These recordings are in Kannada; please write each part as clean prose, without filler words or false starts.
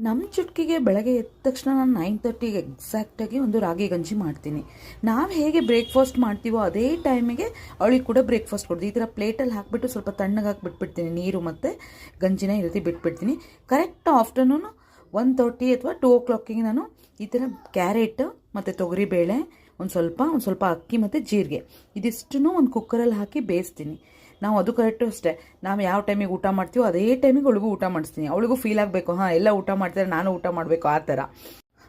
ನಮ್ಮ ಚುಟ್ಕಿಗೆ ಬೆಳಗ್ಗೆ ಎದ್ದ ತಕ್ಷಣ ನಾನು 9:30ಗೆ ಎಕ್ಸಾಕ್ಟಾಗಿ ಒಂದು ರಾಗಿ ಗಂಜಿ ಮಾಡ್ತೀನಿ. ನಾವು ಹೇಗೆ ಬ್ರೇಕ್ಫಾಸ್ಟ್ ಮಾಡ್ತೀವೋ ಅದೇ ಟೈಮಿಗೆ ಅವಳಿಗೆ ಕೂಡ ಬ್ರೇಕ್ಫಾಸ್ಟ್ ಕೊಡ್ತೀವಿ. ಈ ಥರ ಪ್ಲೇಟಲ್ಲಿ ಹಾಕಿಬಿಟ್ಟು ಸ್ವಲ್ಪ ತಣ್ಣಗಾಗಿ ಬಿಟ್ಬಿಡ್ತೀನಿ, ನೀರು ಮತ್ತು ಗಂಜಿನ ಈ ರೀತಿ ಬಿಟ್ಬಿಡ್ತೀನಿ. ಕರೆಕ್ಟ್ ಆಫ್ಟರ್ನೂನು 1:30 ಅಥವಾ 2 ನಾನು ಈ ಥರ ಕ್ಯಾರೆಟ್ ಮತ್ತು ತೊಗರಿಬೇಳೆ, ಒಂದು ಸ್ವಲ್ಪ ಅಕ್ಕಿ ಮತ್ತು ಜೀರಿಗೆ ಇದಿಷ್ಟನ್ನು ಒಂದು ಕುಕ್ಕರಲ್ಲಿ ಹಾಕಿ ಬೇಯಿಸ್ತೀನಿ. ನಾವು ಅದು ಕರೆಕ್ಟು ಅಷ್ಟೇ, ನಾವು ಯಾವ ಟೈಮಿಗೆ ಊಟ ಮಾಡ್ತೀವೋ ಅದೇ ಟೈಮಿಗೆ ಅವಳಿಗೂ ಊಟ ಮಾಡಿಸ್ತೀನಿ. ಅವಳಿಗೂ ಫೀಲ್ ಆಗಬೇಕು, ಹಾಂ ಎಲ್ಲ ಊಟ ಮಾಡ್ತಾರೆ ನಾನು ಊಟ ಮಾಡಬೇಕು ಆ ಥರ.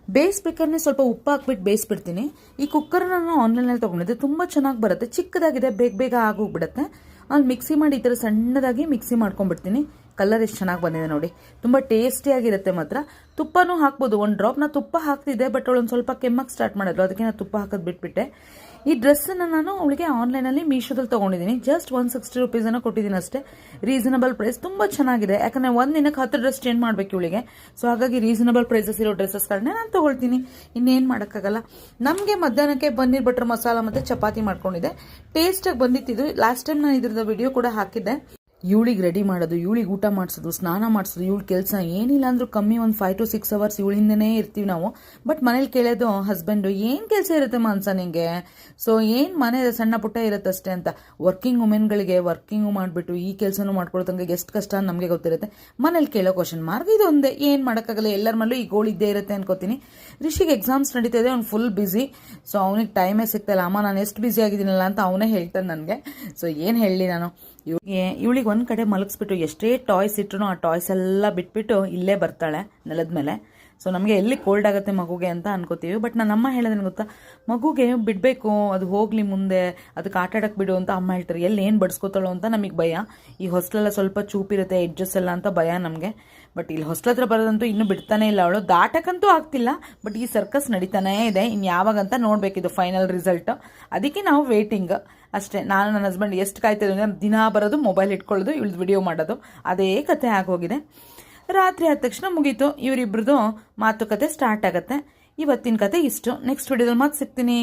ಬೇಯಿಸ್ಬೇಕಾದ್ರೆ ಸ್ವಲ್ಪ ಉಪ್ಪು ಹಾಕ್ಬಿಟ್ಟು ಬೇಯಿಸ್ಬಿಡ್ತೀನಿ. ಈ ಕುಕ್ಕರ್ ನಾನು ಆನ್ಲೈನಲ್ಲಿ ತೊಗೊಂಡಿದ್ದೆ, ತುಂಬ ಚೆನ್ನಾಗಿ ಬರುತ್ತೆ, ಚಿಕ್ಕದಾಗಿದೆ, ಬೇಗ ಆಗೋಗ್ಬಿಡುತ್ತೆ. ಅಲ್ಲಿ ಮಿಕ್ಸಿ ಮಾಡಿ ಈ ಥರ ಸಣ್ಣದಾಗಿ ಮಿಕ್ಸಿ ಮಾಡ್ಕೊಂಡ್ಬಿಡ್ತೀನಿ. ಕಲರ್ ಎಷ್ಟು ಚೆನ್ನಾಗಿ ಬಂದಿದೆ ನೋಡಿ, ತುಂಬ ಟೇಸ್ಟಿಯಾಗಿರುತ್ತೆ. ಮಾತ್ರ ತುಪ್ಪನೂ ಹಾಕ್ಬೋದು, ಒಂದು ಡ್ರಾಪ್ ನಾನು ತುಪ್ಪ ಹಾಕ್ತಿದ್ದೆ, ಬಟ್ ಅವಳೊಂದು ಸ್ವಲ್ಪ ಕೆಮ್ಮಕ್ಕೆ ಸ್ಟಾರ್ಟ್ ಮಾಡಿದ್ರು, ಅದಕ್ಕೆ ನಾನು ತುಪ್ಪ ಹಾಕೋದು ಬಿಟ್ಬಿಟ್ಟೆ. ಈ ಡ್ರೆಸ್ಸನ್ನು ನಾನು ಅವಳಿಗೆ ಆನ್ಲೈನಲ್ಲಿ ಮೀಶೋದಲ್ಲಿ ತೊಗೊಂಡಿದ್ದೀನಿ. ಜಸ್ಟ್ 160 ರುಪೀಸನ್ನು ಕೊಟ್ಟಿದ್ದೀನಿ ಅಷ್ಟೇ, ರೀಸನಬಲ್ ಪ್ರೈಸ್. ತುಂಬ ಚೆನ್ನಾಗಿದೆ, ಯಾಕಂದರೆ ಒಂದು ದಿನಕ್ಕೆ 10 ಡ್ರೆಸ್ ಚೇಂಜ್ ಮಾಡಬೇಕು ಇವಳಿಗೆ. ಸೊ ಹಾಗಾಗಿ ರೀಸನಬಲ್ ಪ್ರೈಸಸ್ ಇರೋ ಡ್ರೆಸ್ಸಸ್ಗಳನ್ನೇ ನಾನು ತೊಗೊಳ್ತೀನಿ, ಇನ್ನೇನು ಮಾಡೋಕ್ಕಾಗಲ್ಲ. ನಮಗೆ ಮಧ್ಯಾಹ್ನಕ್ಕೆ ಪನ್ನೀರ್ ಬಟರ್ ಮಸಾಲ ಮತ್ತು ಚಪಾತಿ ಮಾಡ್ಕೊಂಡಿದ್ದೆ, ಟೇಸ್ಟಾಗಿ ಬಂದಿತ್ತಿದ್ದು. ಲಾಸ್ಟ್ ಟೈಮ್ ನಾನು ಇದ್ರದ್ದು ವಿಡಿಯೋ ಕೂಡ ಹಾಕಿದ್ದೆ. ಇವಳಿಗೆ ರೆಡಿ ಮಾಡೋದು, ಇವಳಿಗೆ ಊಟ ಮಾಡಿಸೋದು, ಸ್ನಾನ ಮಾಡಿಸೋದು, ಇವಳು ಕೆಲಸ ಏನಿಲ್ಲ ಅಂದರೂ ಕಮ್ಮಿ ಒಂದು 5 to 6 ಅವರ್ಸ್ ಇವಳ ಹಿಂದೆನೇ ಇರ್ತೀವಿ ನಾವು. ಬಟ್ ಮನೇಲಿ ಕೇಳೋದು ಹಸ್ಬೆಂಡು, ಏನು ಕೆಲಸ ಇರುತ್ತೆ ಮನ್ಸ ನಿಂಗೆ, ಸೊ ಏನು ಮನೆ ಸಣ್ಣ ಪುಟ್ಟ ಇರುತ್ತೆ ಅಷ್ಟೇ ಅಂತ. ವರ್ಕಿಂಗ್ ವುಮೆನ್ಗಳಿಗೆ ವರ್ಕಿಂಗು ಮಾಡಿಬಿಟ್ಟು ಈ ಕೆಲಸನೂ ಮಾಡ್ಕೊಳ್ತಂಗೆ ಎಷ್ಟು ಕಷ್ಟ ಅಂತ ನಮಗೆ ಗೊತ್ತಿರುತ್ತೆ. ಮನೇಲಿ ಕೇಳೋ ಕ್ವಶನ್ ಮಾರ್ಕ್ ಇದು ಒಂದೇ, ಏನು ಮಾಡೋಕ್ಕಾಗಲ್ಲ, ಎಲ್ಲರ ಮೇಲೂ ಈ ಗೋಳು ಇದ್ದೇ ಇರುತ್ತೆ ಅನ್ಕೋತೀನಿ. ರಿಷಿಗೆ ಎಕ್ಸಾಮ್ಸ್ ನಡೀತಾ ಇದೆ, ಅವ್ನು ಫುಲ್ ಬ್ಯುಸಿ, ಸೊ ಅವನಿಗೆ ಟೈಮೇ ಸಿಗ್ತಾಯಿಲ್ಲ. ಅಮ್ಮ ನಾನು ಎಷ್ಟು ಬ್ಯುಸಿ ಆಗಿದ್ದೀನಲ್ಲ ಅಂತ ಅವನೇ ಹೇಳ್ತಾನೆ ನನಗೆ. ಸೊ ಏನು ಹೇಳಲಿ ನಾನು, ಇವಳಿಗೆ ಒಂದು ಕಡೆ ಮಲಗಿಸ್ಬಿಟ್ಟು ಎಷ್ಟೇ ಟಾಯ್ಸ್ ಇಟ್ಟರು ಆ ಟಾಯ್ಸ್ ಎಲ್ಲ ಬಿಟ್ಬಿಟ್ಟು ಇಲ್ಲೇ ಬರ್ತಾಳೆ ನೆಲದ ಮೇಲೆ. ಸೊ ನಮಗೆ ಎಲ್ಲಿ ಕೋಲ್ಡ್ ಆಗುತ್ತೆ ಮಗುಗೆ ಅಂತ ಅನ್ಕೋತೀವಿ. ಬಟ್ ನನ್ನಮ್ಮ ಹೇಳೋದೇನು ಗೊತ್ತಾ, ಮಗುಗೆ ಬಿಡಬೇಕು, ಅದು ಹೋಗಲಿ ಮುಂದೆ, ಅದಕ್ಕೆ ಆಟ ಆಡಕ್ಕೆ ಬಿಡು ಅಂತ ಅಮ್ಮ ಹೇಳ್ತಾರೆ. ಎಲ್ಲಿ ಏನು ಬಡಿಸ್ಕೋತಾಳೋ ಅಂತ ನಮಗೆ ಭಯ. ಈ ಹೊಸ್ಲೆಲ್ಲ ಸ್ವಲ್ಪ ಚೂಪಿರುತ್ತೆ, ಎಡ್ಜಸ್ ಎಲ್ಲ ಅಂತ ಭಯ ನಮಗೆ. ಬಟ್ ಇಲ್ಲಿ ಹೊಸ್ಲ ಹತ್ರ ಬರೋದಂತೂ ಇನ್ನೂ ಬಿಡ್ತಾನೆ ಇಲ್ಲ, ಅವಳು ದಾಟಕ್ಕಂತೂ ಆಗ್ತಿಲ್ಲ. ಬಟ್ ಈ ಸರ್ಕಸ್ ನಡೀತಾನೇ ಇದೆ, ಇನ್ನು ಯಾವಾಗಂತ ನೋಡಬೇಕಿದು ಫೈನಲ್ ರಿಸಲ್ಟ್. ಅದಕ್ಕೆ ನಾವು ವೇಟಿಂಗ್ ಅಷ್ಟೇ. ನಾನು ನನ್ನ ಹಸ್ಬೆಂಡ್ ಎಷ್ಟು ಕಾಯ್ತಿದ್ದೆ ಅಂದರೆ ದಿನ ಬರೋದು, ಮೊಬೈಲ್ ಇಟ್ಕೊಳ್ಳೋದು, ಇವಳ್ದು ವಿಡಿಯೋ ಮಾಡೋದು, ಅದೇ ಕತೆ ಆಗೋಗಿದೆ. ರಾತ್ರಿ ಆದ ತಕ್ಷಣ ಮುಗೀತು, ಇವರಿಬ್ರದ್ದು ಮಾತುಕತೆ ಸ್ಟಾರ್ಟ್ ಆಗುತ್ತೆ. ಇವತ್ತಿನ ಕತೆ ಇಷ್ಟು. ನೆಕ್ಸ್ಟ್ ವಿಡಿಯೋದಲ್ಲಿ ಮತ್ತೆ ಸಿಗ್ತೀನಿ.